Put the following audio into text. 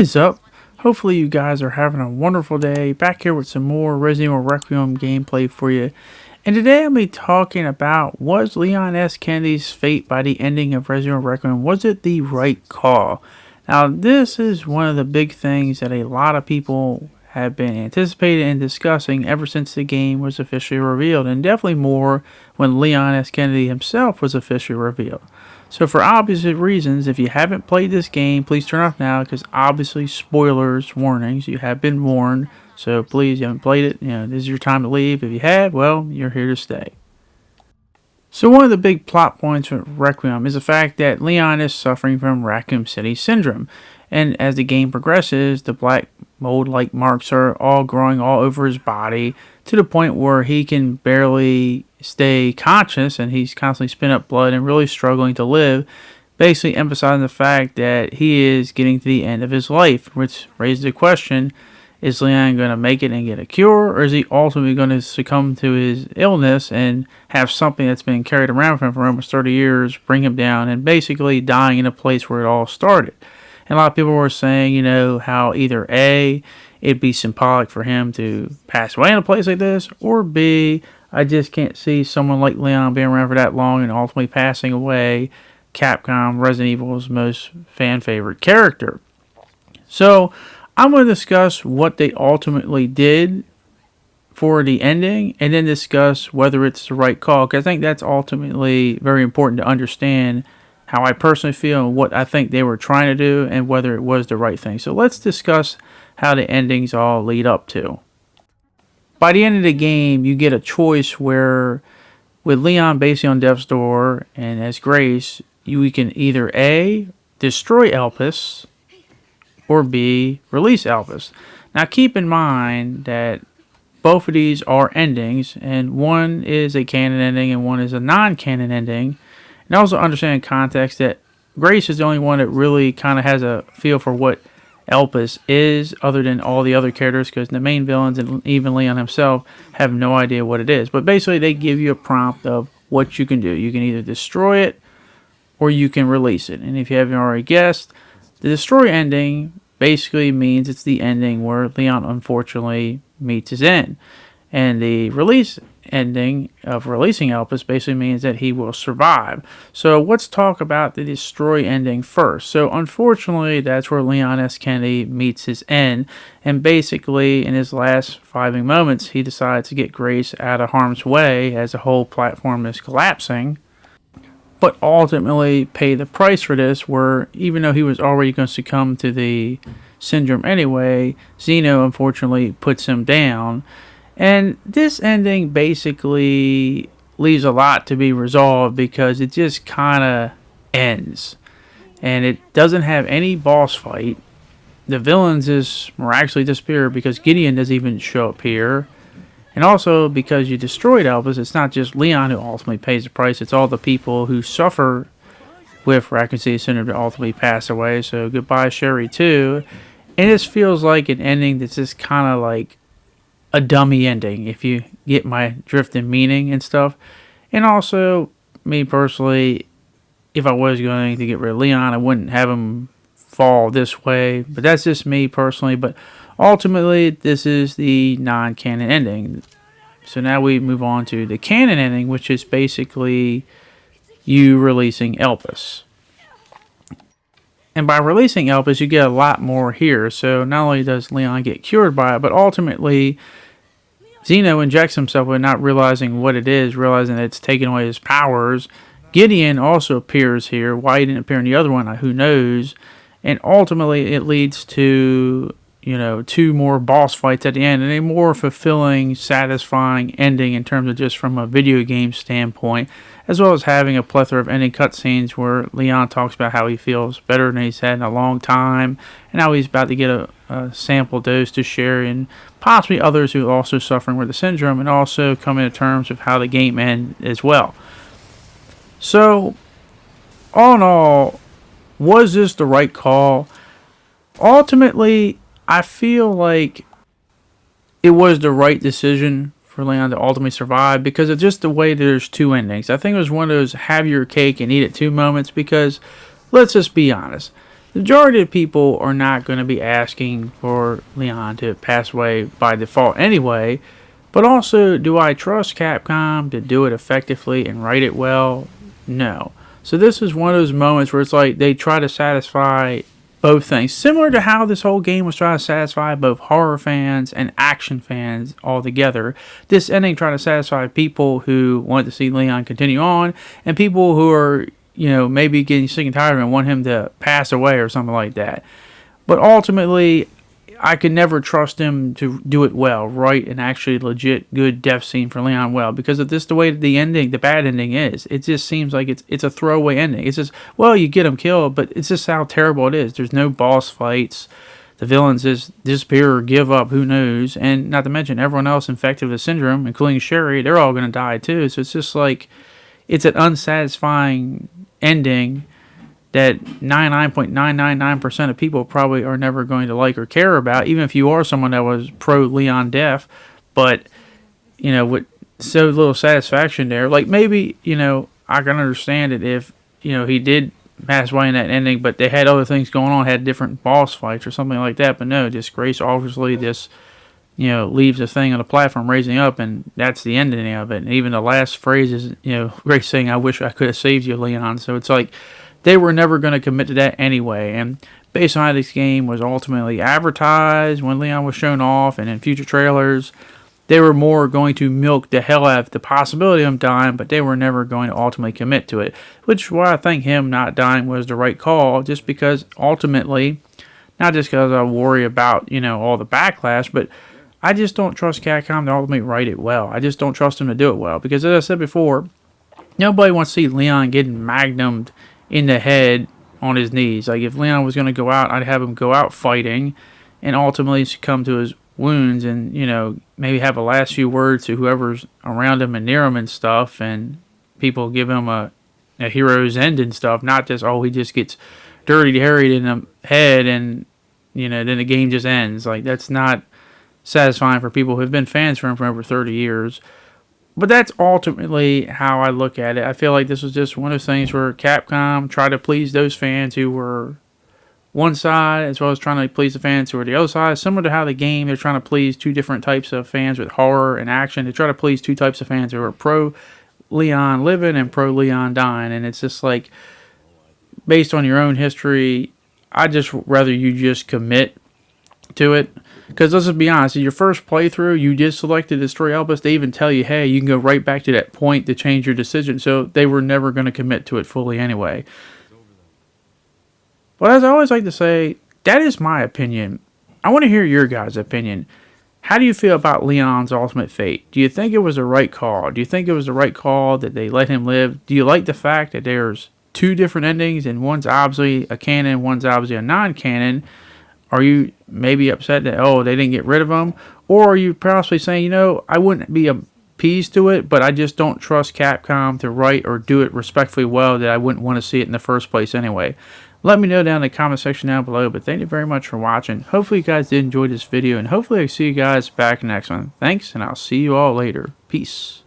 is up? Hopefully you guys are having a wonderful day. Back here with some more Resident Evil Requiem gameplay for you. And today I'll be talking about, was Leon S. Kennedy's fate by the ending of Resident Evil Requiem, was it the right call? Now this is one of the big things that a lot of people have been anticipating and discussing ever since the game was officially revealed. And definitely more when Leon S. Kennedy himself was officially revealed. So for obvious reasons, if you haven't played this game, please turn off now, because obviously spoilers, warnings, you have been warned. So please, you haven't played it, this is your time to leave. If you have, well, you're here to stay. So one of the big plot points with Requiem is the fact that Leon is suffering from Raccoon City Syndrome. And as the game progresses, the black mold-like marks are all growing all over his body to the point where he can barely stay conscious, and he's constantly spitting up blood and really struggling to live, basically emphasizing the fact that he is getting to the end of his life, which raises the question, is Leon going to make it and get a cure, or is he ultimately going to succumb to his illness and have something that's been carried around with him for almost 30 years bring him down and basically dying in a place where it all started? And a lot of people were saying, how either A, it'd be symbolic for him to pass away in a place like this, or B, I just can't see someone like Leon being around for that long and ultimately passing away, Capcom, Resident Evil's most fan-favorite character. So, I'm going to discuss what they ultimately did for the ending, and then discuss whether it's the right call, because I think that's ultimately very important to understand how I personally feel and what I think they were trying to do and whether it was the right thing. So let's discuss how the endings all lead up to. By the end of the game, you get a choice where, with Leon basically on death's door and as Grace, we can either A, destroy Elpis, or B, release Elpis. Now keep in mind that both of these are endings, and one is a canon ending and one is a non-canon ending. And also understand context that Grace is the only one that really kind of has a feel for what Elpis is, other than all the other characters, because the main villains and even Leon himself have no idea what it is. But basically they give you a prompt of what you can do. You can either destroy it or you can release it. And if you haven't already guessed, the destroy ending basically means it's the ending where Leon unfortunately meets his end. And the release ending of releasing Elpis basically means that he will survive. So let's talk about the destroy ending first. So unfortunately, that's where Leon S. Kennedy meets his end. And basically, in his last fighting moments, he decides to get Grace out of harm's way as the whole platform is collapsing. But ultimately pay the price for this, where even though he was already going to succumb to the syndrome anyway, Xeno unfortunately puts him down. And this ending basically leaves a lot to be resolved, because it just kind of ends. And it doesn't have any boss fight. The villains just miraculously disappear because Gideon doesn't even show up here. And also because you destroyed Elpis, it's not just Leon who ultimately pays the price. It's all the people who suffer with Raccoon City Syndrome that ultimately pass away. So goodbye Sherry too. And this feels like an ending that's just kind of like a dummy ending, if you get my drift and meaning and stuff. And also, me personally, if I was going to get rid of Leon, I wouldn't have him fall this way. But that's just me personally. But ultimately, this is the non-canon ending. So now we move on to the canon ending, which is basically you releasing Elpis. And by releasing Elpis, you get a lot more here. So not only does Leon get cured by it, but ultimately Xeno injects himself with not realizing what it is, realizing that it's taking away his powers. Gideon also appears here. Why he didn't appear in the other one, who knows? And ultimately it leads to, 2 more boss fights at the end, and a more fulfilling, satisfying ending in terms of just from a video game standpoint, as well as having a plethora of ending cutscenes where Leon talks about how he feels better than he's had in a long time, and how he's about to get a sample dose to share and possibly others who are also suffering with the syndrome, and also coming to terms with how the game ends as well. So, all in all, was this the right call? Ultimately, I feel like it was the right decision for Leon to ultimately survive, because of just the way there's 2 endings. I think it was one of those have your cake and eat it too moments, because let's just be honest. the majority of people are not going to be asking for Leon to pass away by default anyway. But also, do I trust Capcom to do it effectively and write it well? No. So this is one of those moments where it's like they try to satisfy both things. Similar to how this whole game was trying to satisfy both horror fans and action fans all together. This ending trying to satisfy people who want to see Leon continue on and people who are, maybe getting sick and tired of him and want him to pass away or something like that. But ultimately, I could never trust him to do it well, write an actually legit good death scene for Leon well, because of this, the way the bad ending is. It just seems like it's a throwaway ending. It's just, well, you get him killed, but it's just how terrible it is. There's no boss fights. The villains just disappear or give up, who knows. And not to mention, everyone else infected with the syndrome, including Sherry, they're all going to die too. So it's just like, it's an unsatisfying ending that 99.999% of people probably are never going to like or care about, even if you are someone that was pro-Leon death. But, with so little satisfaction there, like maybe, I can understand it if, he did pass away in that ending, but they had other things going on, had different boss fights or something like that. But no, just Grace obviously just, leaves the thing on the platform raising up, and that's the ending of it. And even the last phrase is, Grace saying, "I wish I could have saved you, Leon." So it's like, they were never going to commit to that anyway. And based on how this game was ultimately advertised, when Leon was shown off, and in future trailers, they were more going to milk the hell out of the possibility of him dying, but they were never going to ultimately commit to it. Which is why I think him not dying was the right call, just because ultimately, not just because I worry about, all the backlash, but I just don't trust Capcom to ultimately write it well. I just don't trust him to do it well. Because as I said before, nobody wants to see Leon getting magnumed in the head on his knees. Like, if Leon was going to go out, I'd have him go out fighting and ultimately succumb to his wounds and, maybe have a last few words to whoever's around him and near him and stuff, and people give him a hero's end and stuff, not just, he just gets dirty harried in the head and, then the game just ends. Like, that's not satisfying for people who have been fans for him for over 30 years. But that's ultimately how I look at it. I feel like this was just one of those things where Capcom tried to please those fans who were one side, as well as trying to please the fans who were the other side. Similar to how the game, they're trying to please two different types of fans with horror and action. They try to please two types of fans who are pro-Leon living and pro-Leon dying. And it's just like, based on your own history, I'd just rather you just commit to it. Because let's just be honest, in your first playthrough, you just selected to destroy Elpis. They even tell you, hey, you can go right back to that point to change your decision. So they were never going to commit to it fully anyway. But as I always like to say, that is my opinion. I want to hear your guys' opinion. How do you feel about Leon's ultimate fate? Do you think it was the right call? Do you think it was the right call that they let him live? Do you like the fact that there's two different endings and one's obviously a canon, one's obviously a non-canon? Are you maybe upset that, they didn't get rid of him? Or are you possibly saying, I wouldn't be appeased to it, but I just don't trust Capcom to write or do it respectfully well, that I wouldn't want to see it in the first place anyway? Let me know down in the comment section down below, but thank you very much for watching. Hopefully you guys did enjoy this video, and hopefully I'll see you guys back in the next one. Thanks, and I'll see you all later. Peace.